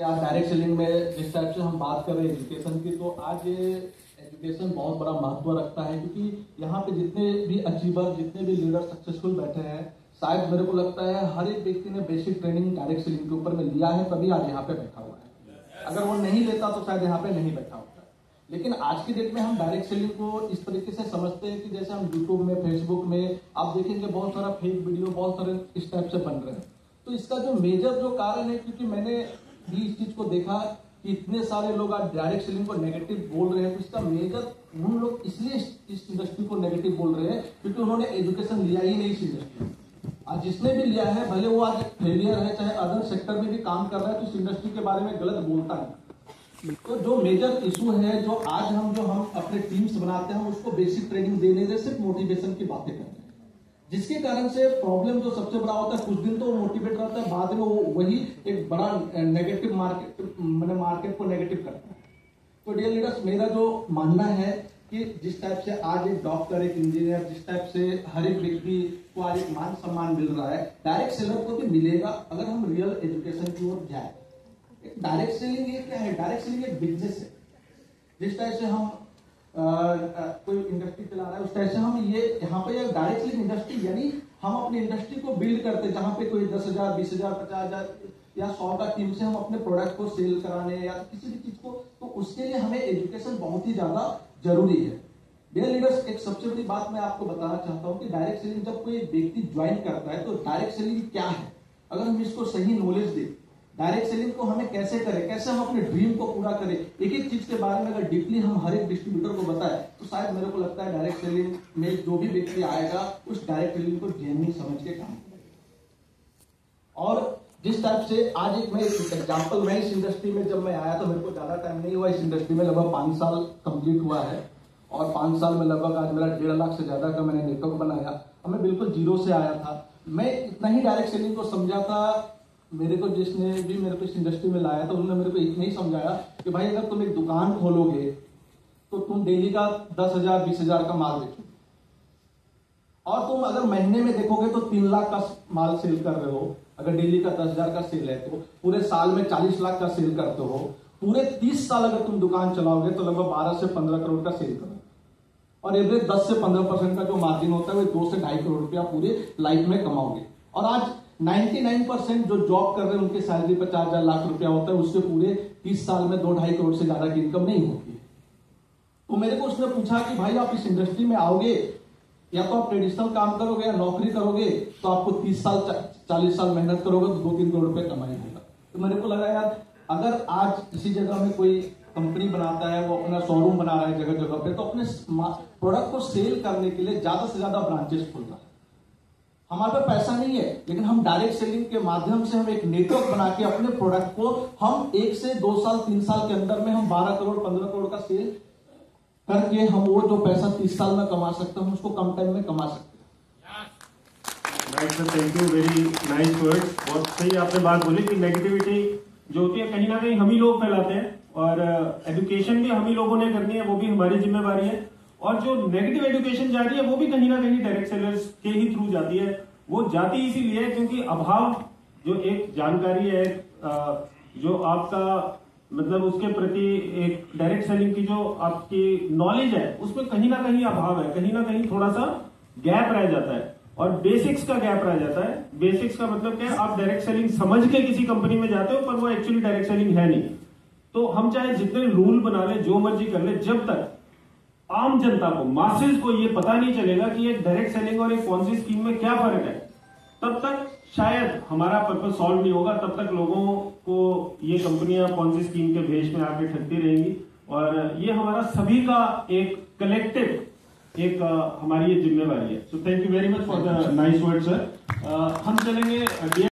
आज direct selling में जिस टाइप से हम बात कर रहे हैं एजुकेशन की, तो आज एजुकेशन बहुत बड़ा महत्व रखता है, क्योंकि यहाँ पे जितने भी अचीवर, जितने भी लीडर सक्सेसफुल बैठे हैं, शायद मेरे को लगता है हर एक व्यक्ति ने बेसिक ट्रेनिंग डायरेक्ट सेलिंग के ऊपर में लिया है, तभी आज यहाँ पे बैठा हुआ है। अगर वो नहीं लेता तो शायद यहाँ पे नहीं बैठा होता। लेकिन आज की डेट में हम डायरेक्ट सेलिंग को इस तरीके से समझते हैं कि जैसे हम यूट्यूब में, फेसबुक में आप देखेंगे बहुत सारा फेक वीडियो, बहुत सारे इस टाइप से बन रहे हैं। तो इसका जो मेजर जो कारण है, क्योंकि मैंने भी इस चीज को देखा कि इतने सारे लोग आज डायरेक्ट सेलिंग को नेगेटिव बोल रहे हैं, तो इसका मेजर उन लोग इसलिए इस इंडस्ट्री को नेगेटिव बोल रहे हैं क्योंकि उन्होंने एजुकेशन लिया ही नहीं इस इंडस्ट्री में। आज जिसने भी लिया है, भले वो आज फेलियर है, चाहे अदर सेक्टर में भी काम कर रहा है, तो इस इंडस्ट्री के बारे में गलत बोलता है। तो जो मेजर इशू है, जो आज हम अपने टीम्स बनाते हैं, उसको बेसिक ट्रेनिंग देने से सिर्फ मोटिवेशन की बातें करते हैं, जिसके कारण से प्रॉब्लम जो सबसे बड़ा होता है, कुछ दिन तो वो मोटिवेट रहता है, बाद में वो वही एक बड़ा नेगेटिव मार्केट को नेगेटिव करता है। तो डियर लीडर्स, मेरा जो मानना है कि जिस टाइप से आज एक डॉक्टर, एक इंजीनियर, जिस टाइप से हर एक व्यक्ति को आज एक मान सम्मान मिल रहा है, डायरेक्ट सेलर को भी मिलेगा अगर हम रियल एजुकेशन की ओर जाए। डायरेक्ट सेलिंग ये क्या है? डायरेक्ट सेलिंग एक बिजनेस है। जिस टाइप से हम कोई इंडस्ट्री चला रहा है, उस टाइप से हम ये यहाँ पे डायरेक्ट सेलिंग इंडस्ट्री, यानी हम अपनी इंडस्ट्री को बिल्ड करते हैं, जहां पे कोई 10,000, 20,000, 50,000 या 100 का टीम से हम अपने प्रोडक्ट को सेल कराने या किसी भी चीज को, तो उसके लिए हमें एजुकेशन बहुत ही ज्यादा जरूरी है। डियर लीडर्स, एक सबसे बड़ी बात मैं आपको बताना चाहता हूं कि डायरेक्ट सेलिंग जब कोई व्यक्ति ज्वाइन करता है, तो डायरेक्ट सेलिंग क्या है, अगर हम इसको सही नॉलेज दें, डायरेक्ट सेलिंग को हमें कैसे करें, कैसे हम अपने ड्रीम को पूरा करें, एक एक चीज के बारे में अगर डीपली हम हर एक डिस्ट्रीब्यूटर को बताएं, तो शायद मेरे को लगता है डायरेक्ट सेलिंग में जो भी व्यक्ति आएगा, उस डायरेक्ट सेलिंग को जेन्युइन समझ के काम करेगा। और जिस टाइप से आज एक मैं एग्जाम्पल, मैं इस इंडस्ट्री में जब मैं आया तो मेरे को ज्यादा टाइम नहीं हुआ, इस इंडस्ट्री में लगभग 5 साल कंप्लीट हुआ है, और 5 साल में लगभग आज मेरा 1.5 लाख से ज्यादा का मैंने नेटवर्क बनाया। और मैं बिल्कुल जीरो से आया था, मैं इतना ही डायरेक्ट सेलिंग को समझा था। मेरे को जिसने भी मेरे को इस इंडस्ट्री में लाया था, उन्होंने मेरे को इतना ही समझाया कि भाई अगर तुम एक दुकान खोलोगे तो तुम डेली का 10,000, 20,000 का माल बेचोगे, और तुम अगर महीने में देखोगे तो 3 लाख का माल सेल कर रहे हो। अगर डेली का 10,000 का सेल है तो पूरे साल में 40 लाख का सेल करते हो। पूरे 30 साल अगर तुम दुकान चलाओगे तो लगभग 12 से 15 करोड़ का सेल करोगे, और एवरेज 10 से 15% का जो मार्जिन होता है वो 2 से 2.5 करोड़ रुपया पूरे लाइफ में कमाओगे। और आज 99% जो जॉब कर रहे हैं उनकी सैलरी 50,000 लाख रुपया होता है, उससे पूरे 30 साल में 2-2.5 करोड़ से ज्यादा की इनकम नहीं होती है। तो मेरे को उसने पूछा कि भाई आप इस इंडस्ट्री में आओगे, या तो आप ट्रेडिशनल काम करोगे या नौकरी करोगे, तो आपको 30 साल 40 साल मेहनत करोगे तो 2-3 करोड़ रुपए कमाई होगा। तो मेरे को लगा यार, अगर आज किसी जगह में कोई कंपनी बनाता है, वो अपना शोरूम बना रहा है जगह जगह पे, तो अपने प्रोडक्ट को सेल करने के लिए ज्यादा से ज्यादा ब्रांचेस खोल रहा है। हमारे पास पैसा नहीं है, लेकिन हम डायरेक्ट सेलिंग के माध्यम से हम एक नेटवर्क बना के अपने प्रोडक्ट को हम 1 से 2 साल 3 साल के अंदर में हम 12 करोड़ 15 करोड़ का सेल करके हम वो जो पैसा 30 साल में कमा सकते हैं, हम उसको कम टाइम में कमा सकते हैं। Right sir, thank you, very nice words. बहुत सही आपने बात बोली कि नेगेटिविटी जो होती है कहीं ना कहीं हम ही लोग फैलाते हैं, और एजुकेशन भी हम ही लोगों ने करनी है, वो भी हमारी जिम्मेवारी है। और जो नेगेटिव एजुकेशन जा रही है वो भी कहीं ना कहीं डायरेक्ट सेलर्स के ही थ्रू जाती है। वो जाती इसीलिए क्योंकि अभाव, जो एक जानकारी है, जो आपका मतलब उसके प्रति एक डायरेक्ट सेलिंग की जो आपकी नॉलेज है, उसमें कहीं ना कहीं अभाव है, कहीं ना कहीं थोड़ा सा गैप रह जाता है, और बेसिक्स का गैप रह जाता है। बेसिक्स का मतलब क्या है, आप डायरेक्ट सेलिंग समझ के किसी कंपनी में जाते हो, पर वो एक्चुअली डायरेक्ट सेलिंग है नहीं। तो हम चाहे जितने रूल बना ले, जो मर्जी कर ले, जब तक आम जनता को, मासेस को ये पता नहीं चलेगा कि एक डायरेक्ट सेलिंग और एक पॉलिसी स्कीम में क्या फर्क है, तब तक शायद हमारा पर्पस सॉल्व नहीं होगा। तब तक लोगों को ये कंपनियां पॉलिसी स्कीम के भेष में आके ठगती रहेंगी, और ये हमारा सभी का एक कलेक्टिव एक हमारी ये जिम्मेवारी है। So thank you very much for the nice word sir. हम चलेंगे